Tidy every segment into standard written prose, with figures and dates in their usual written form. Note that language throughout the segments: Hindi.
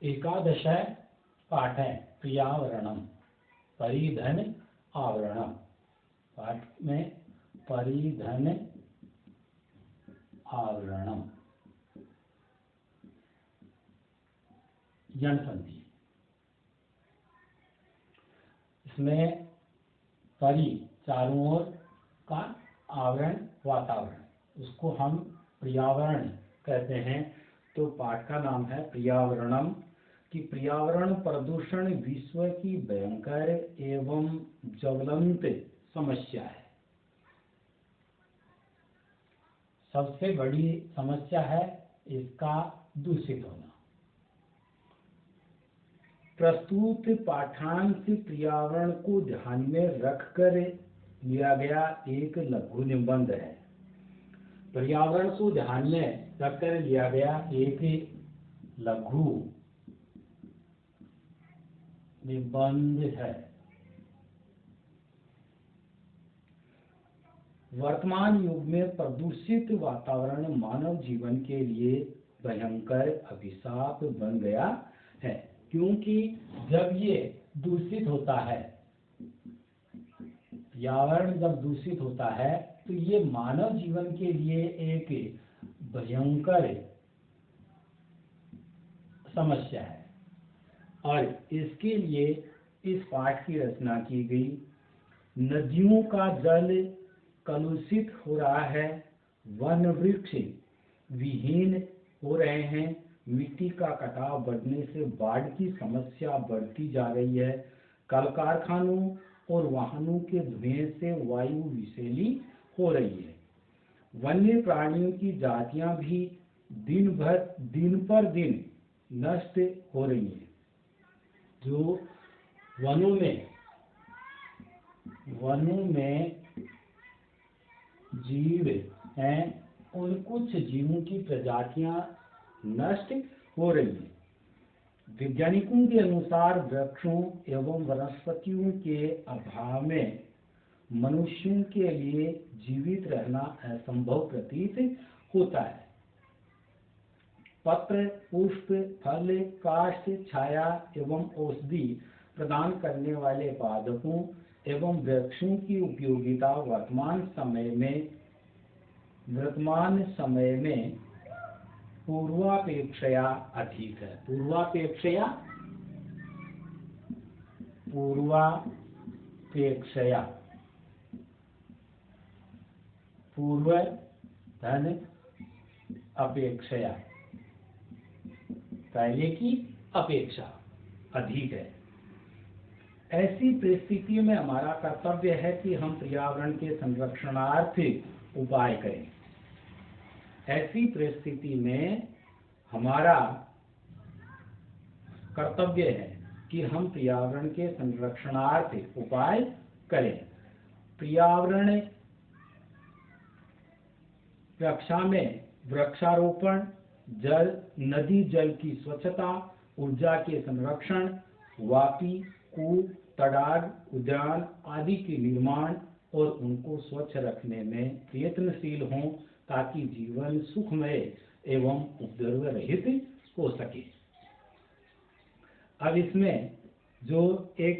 एकादश पाठ है पर्यावरणम परिधन आवरणम। पाठ में परिधन आवरणम यण संधि। इसमें परि चारों ओर का आवरण वातावरण, उसको हम पर्यावरण कहते हैं। तो पाठ का नाम है पर्यावरणम कि पर्यावरण प्रदूषण विश्व की भयंकर एवं ज्वलंत समस्या है। सबसे बड़ी समस्या है इसका दूषित होना। प्रस्तुत पाठांश पर्यावरण को ध्यान में रखकर लिया गया एक लघु निबंध है। पर्यावरण को ध्यान में रखकर लिया गया एक लघु निबंध है। वर्तमान युग में प्रदूषित वातावरण मानव जीवन के लिए भयंकर अभिशाप बन गया है, क्योंकि जब ये दूषित होता है, पर्यावरण जब दूषित होता है तो ये मानव जीवन के लिए एक भयंकर समस्या है। और इसके लिए इस पाठ की रचना की गई। नदियों का जल कलुषित हो रहा है, वन वृक्ष विहीन हो रहे हैं, मिट्टी का कटाव बढ़ने से बाढ़ की समस्या बढ़ती जा रही है, कल कारखानों और वाहनों के धुएं से वायु विषैली हो रही है, वन्य प्राणियों की जातियां भी दिन पर दिन नष्ट हो रही हैं। जो वनों में जीव हैं, उन कुछ जीवों की प्रजातियां नष्ट हो रही हैं। वैज्ञानिकों के अनुसार वृक्षों एवं वनस्पतियों के अभाव में मनुष्यों के लिए जीवित रहना असंभव प्रतीत होता है। पत्र, पुष्प, फल, काष्ठ, छाया एवं औषधि प्रदान करने वाले पादपों एवं वृक्षों की उपयोगिता वर्तमान समय में पूर्वापेक्षया अधिक है। पूर्वापेक्षया पूर्व धन अपेक्षया, पहले की अपेक्षा अधिक है। ऐसी परिस्थिति में हमारा कर्तव्य है कि हम पर्यावरण के संरक्षणार्थ उपाय करें। ऐसी परिस्थिति में हमारा कर्तव्य है कि हम पर्यावरण के संरक्षणार्थ उपाय करें। पर्यावरण रक्षा में वृक्षारोपण, नदी जल की स्वच्छता, ऊर्जा के संरक्षण, वापी, कूप, तडाग, उद्यान आदि के निर्माण और उनको स्वच्छ रखने में प्रयत्नशील हों, ताकि जीवन सुखमय एवं उपद्रव रहित हो सके। अब इसमें जो एक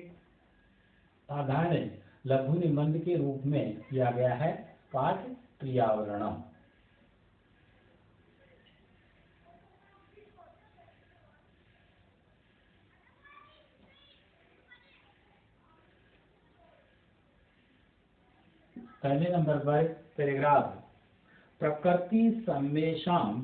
साधारण लघु निबंध के रूप में किया गया है पाठ पर्यावरणम। पहले नंबर पर पैराग्राफ, प्रकृति सम्मेषाम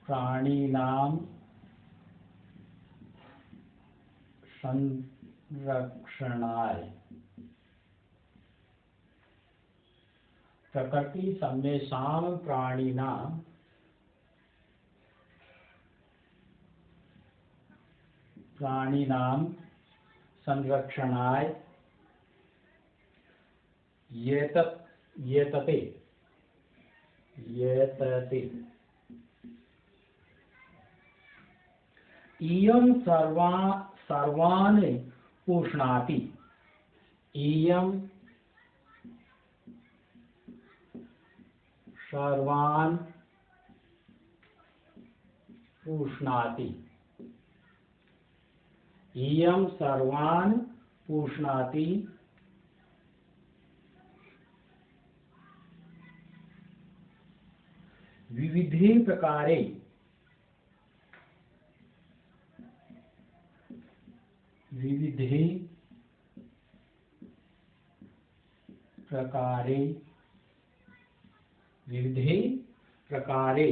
प्राणिनां संरक्षणाय प्रकृति सम्मेषाम प्राणिनां संरक्षणाय येतते इयं सर्वान् पुष्णाति। इयं सर्वान् पुष्णाति। इयं सर्वान् पुष्णाति। विविधे प्रकारे विविधे प्रकारे विविधे प्रकारे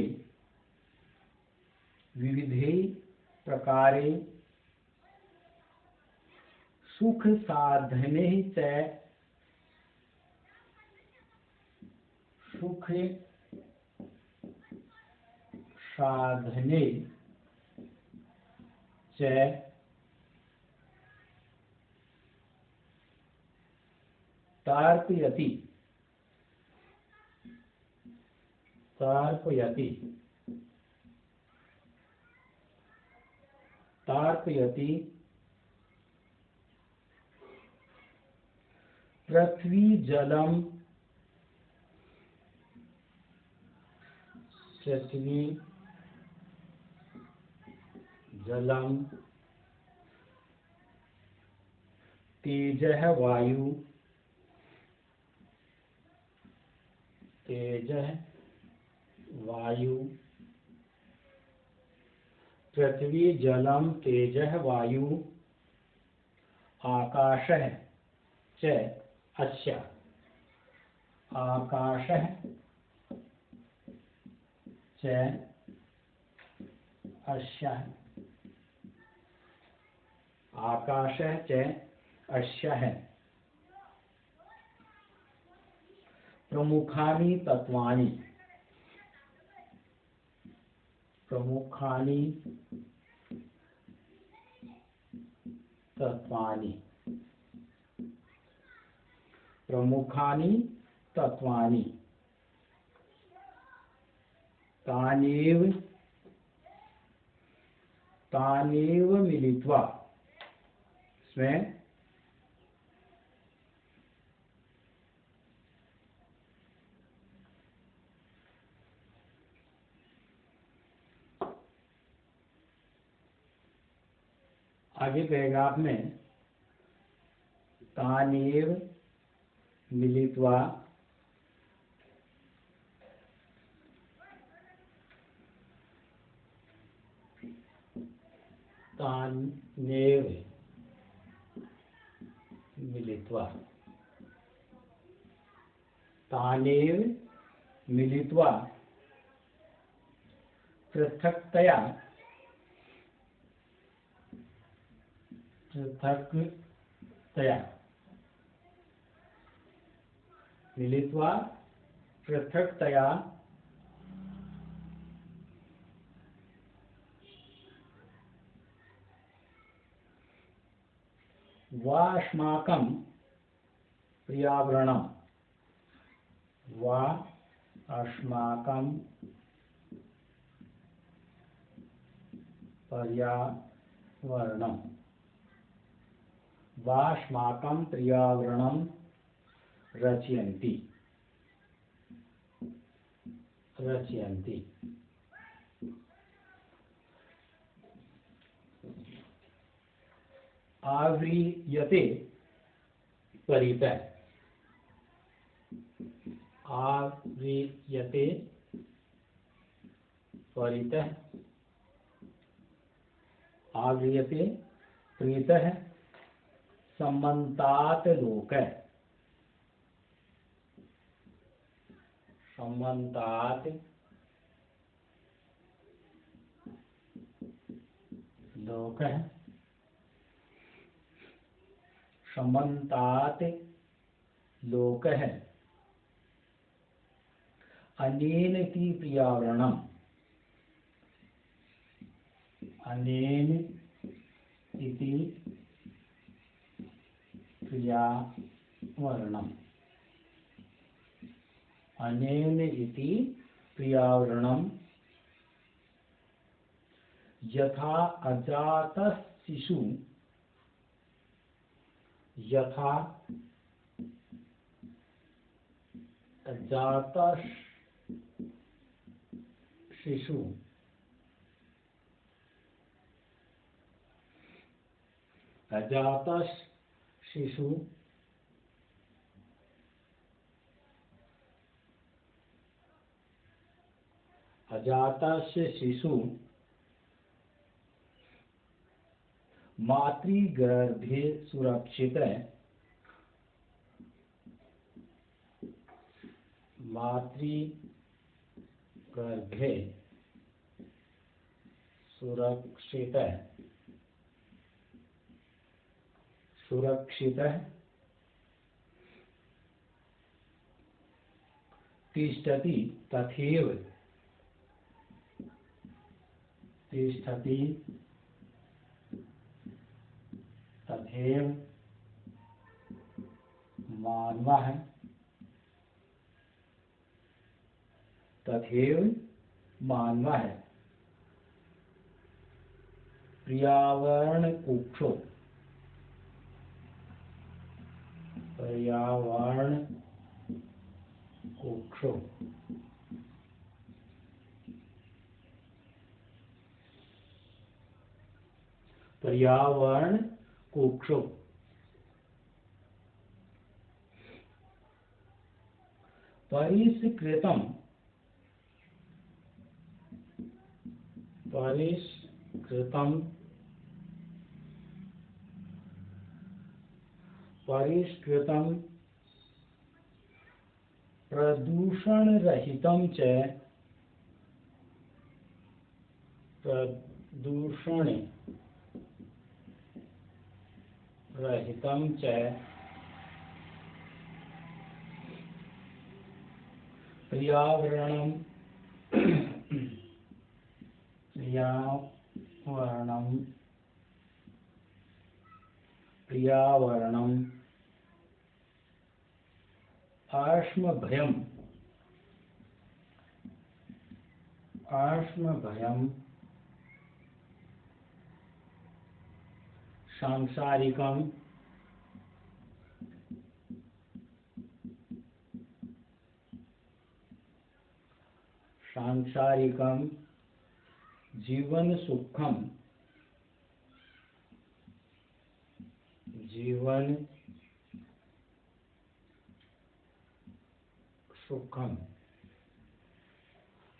विविधे प्रकारे सुख साधने च सुख साधने च तार्पयति तार्पयति तार्पयति। पृथ्वी जलम पृथ्वी जलम तेजः वायु तेजः वायु। पृथ्वी जलम तेजः वायु आकाशः च अस्य। आकाशः च अस्य। आकाशः च अस्य। प्रमुखानि तत्वानि प्रमुखानि तत्वानि प्रमुखानि तत्वानि तानेव तानेव मिलित्वा स्वयं आगे पैराग्राफ में तानेव मिलित्वा तानेव मिलित्वा तानेव मिलित्वा पृथक्तया मिलित्वा पृथक्तया वास्माकं पर्यावरणं अस्माकं पर्यावरणं वास्माकं पर्यावरणं रचयन्ति आव्रियते परितः आव्रियते परितः आव्रियते परितः सम्मन्तात् लोकः सम्मन्तात् लोकः सम्मन्तात् लोकः अनेन इति पर्यावरणम् अनेन इति पर्यावरणम् अनेन इति पर्यावरणं यथा अजातः शिशु, यथा अजातः शिशु, अजातः शिशु अजातस्य शिशु मातृगर्भे सुरक्षितः, मातृगर्भे सुरक्षितः, सुरक्षितः तिष्ठति तथैव, तिष्ठति तथैव मानवः, तथैव मानवः पर्यावरणकुक्षो, पर्यावरणकुक्षो पर्यावरणकुक्षो परिष्कृतं, परिष्कृतं परिष्कृतं प्रदूषणरहितं च, प्रदूषणरहितं च पर्यावरणं पर्यावरणं आश्मभयं सांसारिकं जीवन सुखम, जीवन सुखम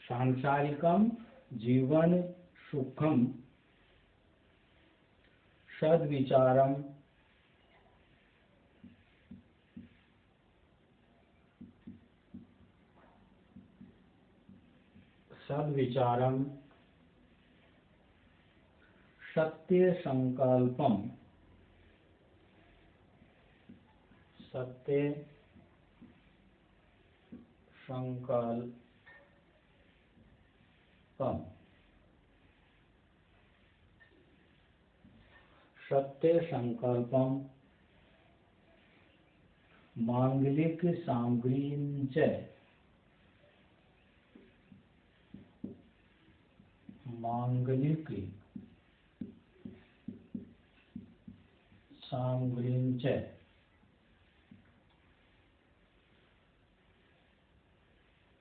सांसारिकम जीवन सुखम सद्विचारम, सद्विचारम सत्य संकल्पम, सत्य संकल्पम, सत्य संकल्पम मांगलिक सामग्रीं च, मांगलिक सामग्रीं च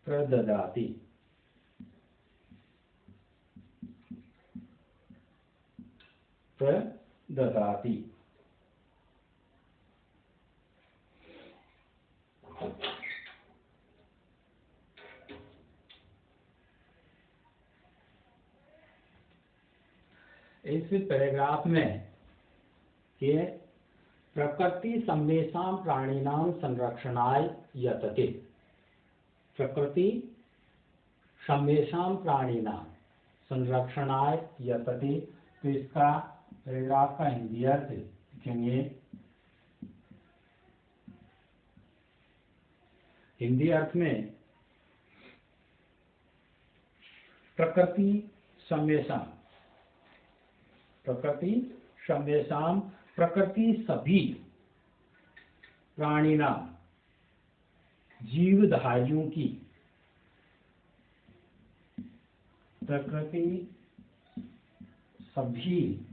प्रददाति, प्रददाति। इस पैराग्राफ में ये प्रकृति सम्मेषां प्राणिनां संरक्षणाय यतते, प्रकृति सम्मेषां प्राणिनां संरक्षणाय यतते। तो इसका पैराग्राफ का हिंदी अर्थ लिखेंगे। हिंदी अर्थ में प्रकृति सम्मेषां, प्रकृति सम्मेषां प्रकृति सभी प्राणिनां जीवधारियों की, प्रकृति सभी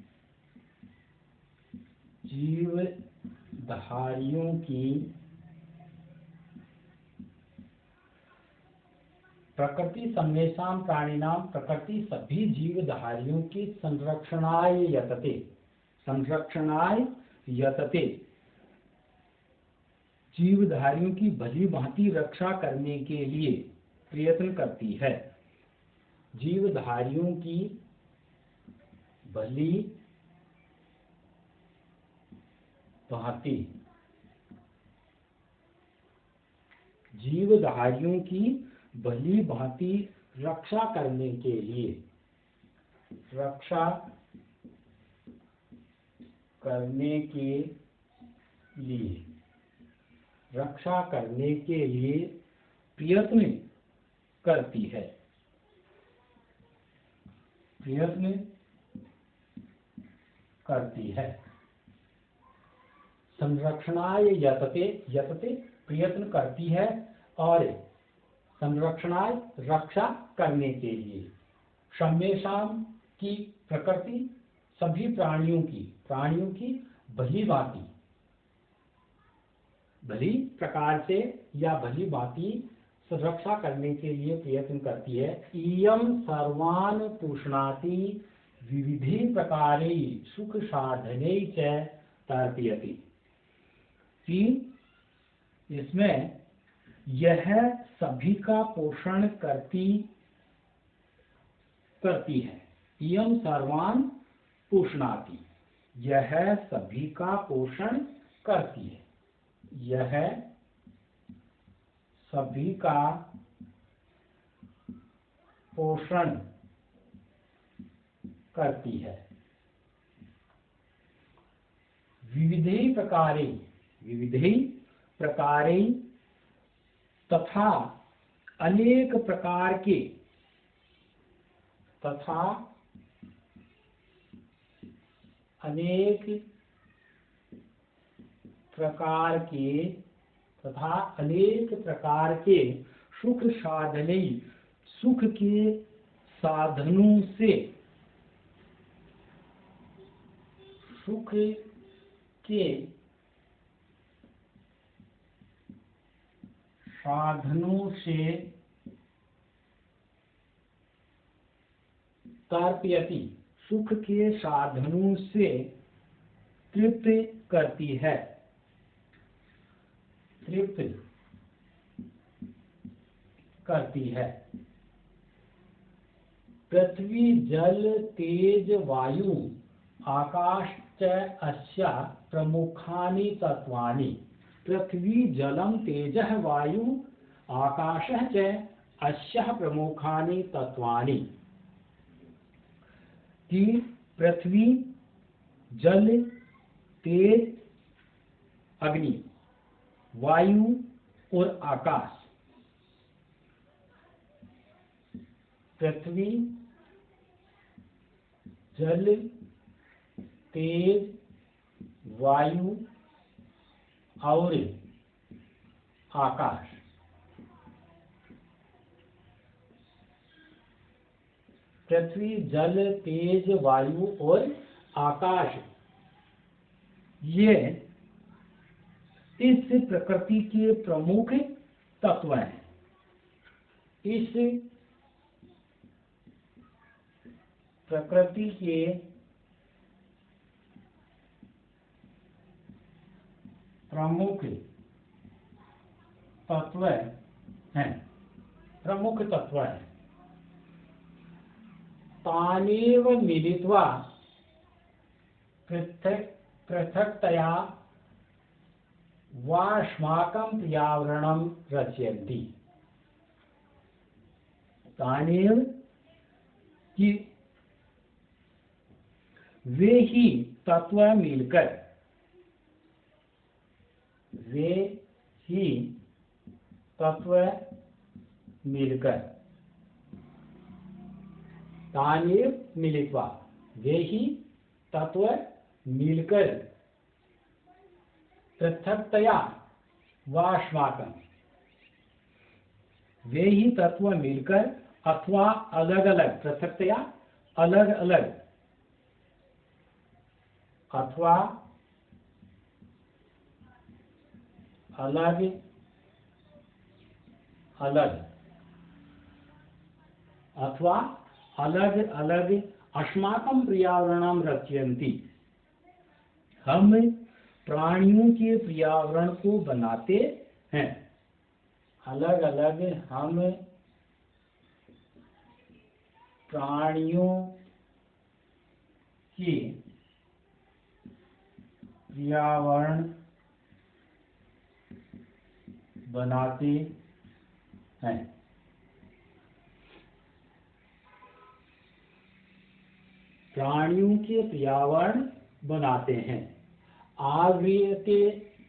जीवधारियों की प्रकृति सर्वेषां प्राणिनां प्रकृति सभी जीवधारियों की संरक्षणाय यतते जीवधारियों की भली भांति रक्षा करने के लिए प्रयत्न करती है। जीवधारियों की भली भांति जीवधारियों की भली भांति रक्षा करने के लिए प्रयत्न करती है। संरक्षणाय यतते प्रयत्न करती है और संरक्षणाय रक्षा करने के लिए। सर्वेषां की प्रकृति सभी प्राणियों की भली प्रकार से या भली भांति रक्षा करने के लिए प्रयत्न करती है। इयं सर्वान् पुष्णाति विविधि प्रकारे सुख साधने च तर्पयति। इसमें यह सभी का पोषण करती है। इयं सर्वान् पुष्णाति, यह सभी का पोषण करती है। यह सभी का पोषण करती है। विविधि प्रकारे तथा अनेक प्रकार के सुख साधने सुख के साधनों से तर्पयति, सुख के साधनों से तृप्त करती है। पृथ्वी जल तेज वायु आकाश च अस्या प्रमुखानि तत्वानि। पृथ्वी जलम तेजः वायु आकाशः च अस्याः प्रमुखानि तत्वानि। कि पृथ्वी जल तेज अग्नि वायु और आकाश, पृथ्वी जल तेज वायु और आकाश, पृथ्वी जल तेज वायु और आकाश, ये इस प्रकृति के प्रमुख तत्व हैं। इस प्रकृति के प्रमुख तत्व हैं। तानेव मिलित्वा पृथक्तया वास्माकं पर्यावरणं रचयन्ति। तानेव कि वे ही तत्व मिलकर तानेव मिलित्वा, वे ही तत्व मिलकर पृथक्तया वास्माकं, वे ही तत्व मिलकर अथवा अलग अलग, पृथक्तया अलग अलग अथवा अलग अलग अथवा अलग अलग अस्माकं पर्यावरणं रचयन्ति। हम प्राणियों के पर्यावरण को बनाते हैं। अलग अलग हम प्राणियों के पर्यावरण बनाते हैं। प्राणियों के पर्यावरण बनाते हैं। आव्रियते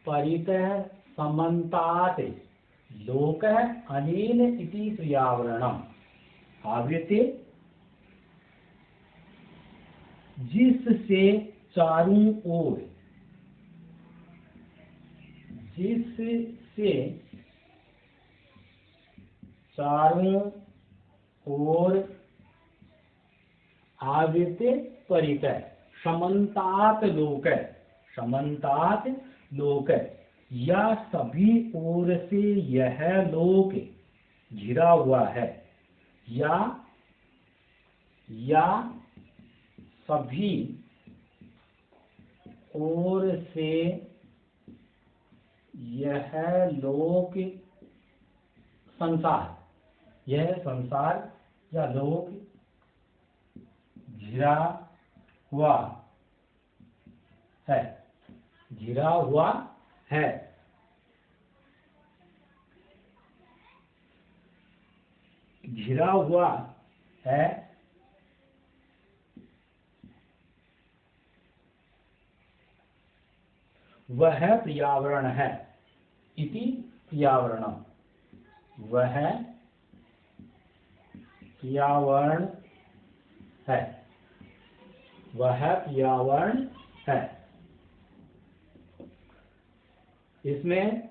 परितः समन्तात् लोकः अनेन इति पर्यावरणम्। आव्रियते जिससे चारों ओर, जिससे चारों ओर आवृत्ते परितः समन्तात् लोक, समन्तात् लोक, या सभी ओर से यह लोक घिरा हुआ है, या सभी ओर से यह लोक संसार, यह संसार या लोक घिरा हुआ है, घिरा हुआ है। घिरा हुआ है वह पर्यावरण है। इति पर्यावरणम्। वह पर्यावरण है, वह पर्यावरण है। इसमें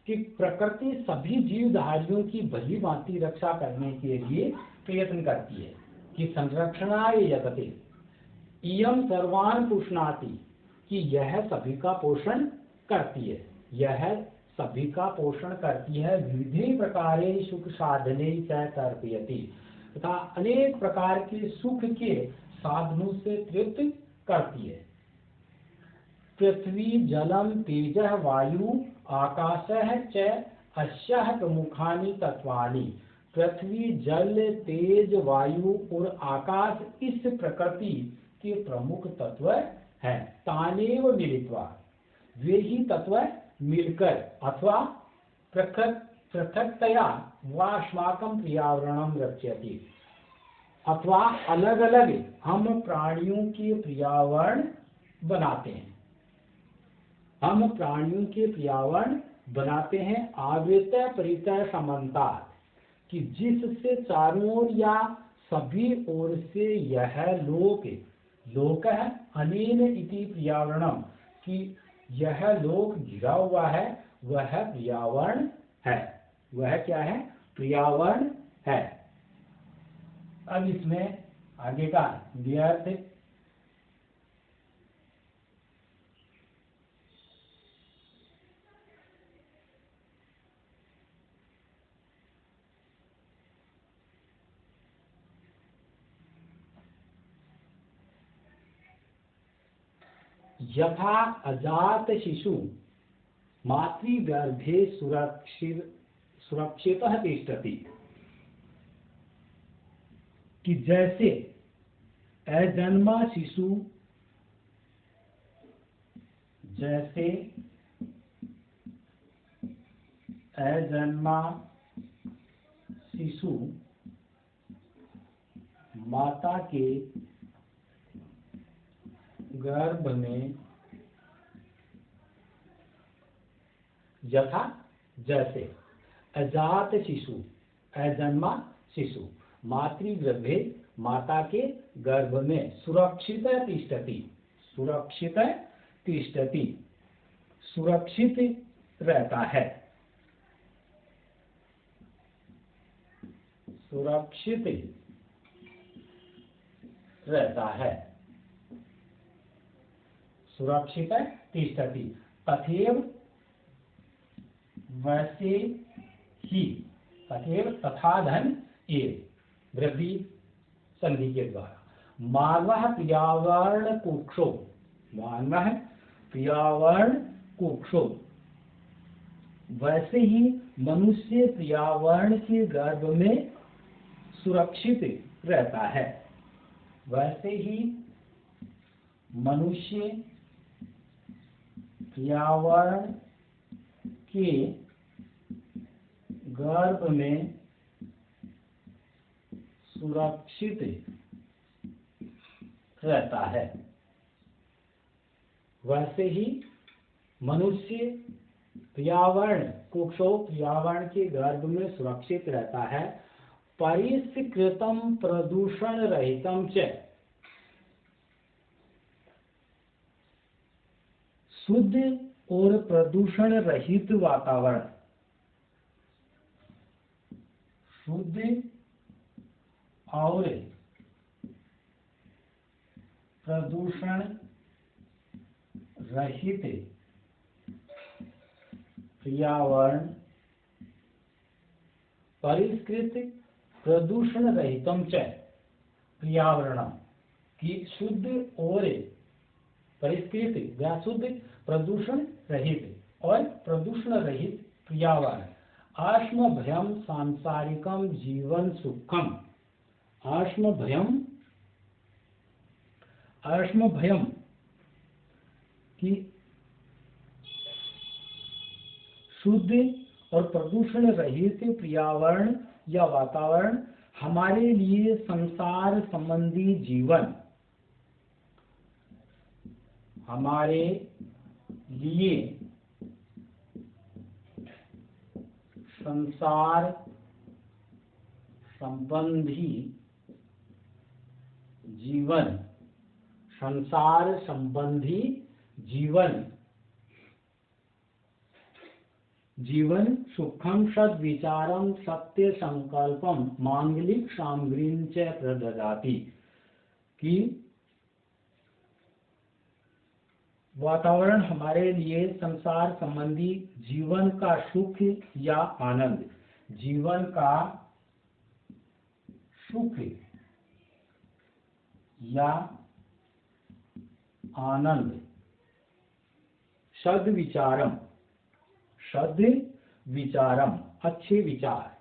कि प्रकृति सभी जीवधारियों की भली भांति रक्षा करने के लिए प्रयत्न करती है कि संरक्षणाय यतते इयं सर्वान् पुष्णाति, कि यह सभी का पोषण करती है, यह सभी का पोषण करती है। विविध प्रकारे सुख साधने च तर्पयति, तथा अनेक प्रकार के सुख के साधनों से तृप्त करती है। पृथ्वी जलम तेजः वायु आकाशः च अस्याः प्रमुखानि तत्वानि। पृथ्वी जल तेज वायु और आकाश इस प्रकृति के प्रमुख तत्व हैं। तानेव मिलित्वा, वे ही तत्व मिलकर अथवा पृथक्तया वास्माकं पर्यावरणं रचयति, अथवा अलग अलग हम प्राणियों के पर्यावरण बनाते हैं। हम प्राणियों के पर्यावरण बनाते हैं। आवृत्त परितः समन्तात्, कि जिससे चारों ओर या सभी ओर से यह लोक, लोकः अनेन इति पर्यावरणम्, कि यह लोक घिरा हुआ है, वह पर्यावरण है। वह क्या है? पर्यावरण है। अब इसमें आगे का व्यर्थ यथा अजात शिशु मातृगर्भे सुरक्षितः तिष्ठति, कि जैसे अजन्मा शिशु, जैसे अजन्मा शिशु माता के गर्भ में, यथा जैसे अजात शिशु, अजन्मा शिशु मातृगर्भे माता के गर्भ में सुरक्षित तिष्ठति, सुरक्षित तिष्ठति, सुरक्षित रहता है, सुरक्षित रहता है। सुरक्षित तिष्ठति, तथैव वैसे ही, तथैव तथा धन एव वृद्धि संधि के द्वारा। मानवः पर्यावरण कुक्षो, मानवः पर्यावरण कुक्षो, वैसे ही मनुष्य पर्यावरण के गर्भ में सुरक्षित रहता है। वैसे ही मनुष्य पर्यावरण के गर्भ में सुरक्षित रहता है। वैसे ही मनुष्य पर्यावरण कुक्षो, पर्यावरण के गर्भ में सुरक्षित रहता है। परिष्कृतम प्रदूषण रहितम च, शुद्ध और प्रदूषण रहित वातावरण, शुद्ध और प्रदूषण रहित पर्यावरण, परिष्कृत प्रदूषण रहितम च पर्यावरणम, की शुद्ध और परिष्कृत या शुद्ध प्रदूषण रहित और प्रदूषण रहित पर्यावरण। आश्म भयम सांसारिकम जीवन सुखम, आश्म भयम, आश्म भयम की शुद्ध और प्रदूषण रहित पर्यावरण या वातावरण हमारे लिए संसार संबंधी जीवन, हमारे लिए संसार संबंधी जीवन, संसार संबंधी जीवन, जीवन सुखम सद्विचारम सत्य संकल्पम मांगलिक सामग्रीं च प्रददाति, कि वातावरण हमारे लिए संसार संबंधी जीवन का सुख या आनंद, जीवन का सुख या आनंद, सद्विचारम, सद् विचारम अच्छे विचार,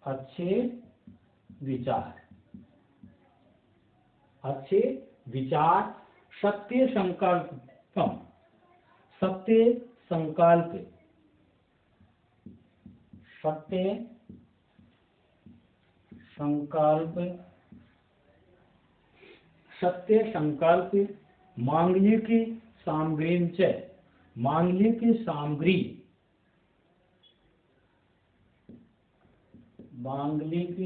अच्छे विचार, अच्छे विचार, सत्य संकल्पम, सत्य संकल्प, सत्य संकल्प, सत्य संकल्प, मांगलिक सामग्रीं च, मांगलिक सामग्री, मांगलिक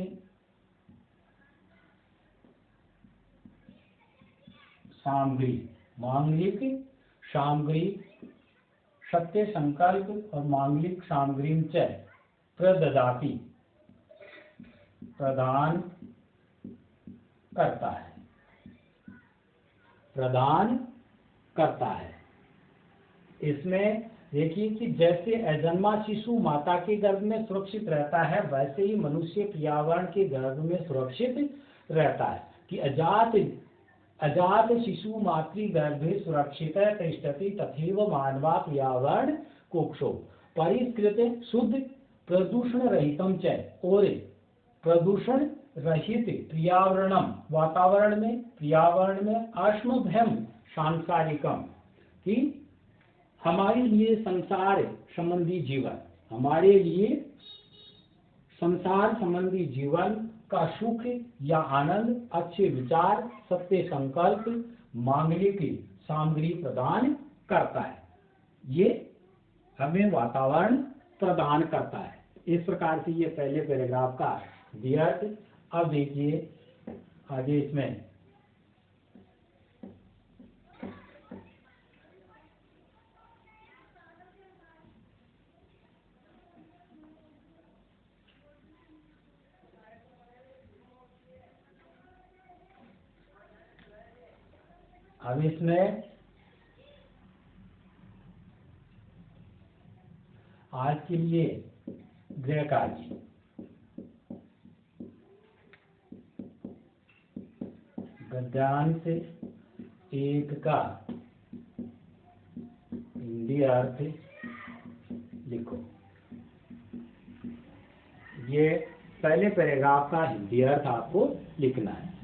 सामग्री, मांगलिक सामग्री, सत्य संकल्प और मांगलिक सामग्रीं च प्रददाति, प्रदान करता है, प्रदान करता है। इसमें देखिए कि जैसे अजन्मा शिशु माता के गर्भ में सुरक्षित रहता है, वैसे ही मनुष्य पर्यावरण के गर्भ में सुरक्षित रहता है। कि अजात शिशु मातृगर्भे सुरक्षित तिष्ठति, तथैव मानवा पर्यावरण कुक्षो परिष्कृत शुद्ध प्रदूषण रहितम च, और प्रदूषण रहित पर्यावरणम, वातावरण में, पर्यावरण में आश्म भयम सांसारिकम, कि हमारे लिए संसार संबंधी जीवन, हमारे लिए संसार संबंधी जीवन का सुख या आनंद, अच्छे विचार, सत्य संकल्प, मांगलिक सामग्री प्रदान करता है। ये हमें वातावरण प्रदान करता है। इस प्रकार से ये पहले पैराग्राफ का व्यर्थ। अब देखिए आगे इसमें अब इसमें आज के लिए गृह कार्य गद्यांश एक का हिंदी अर्थ लिखो। ये पहले पैराग्राफ का हिंदी अर्थ आपको लिखना है।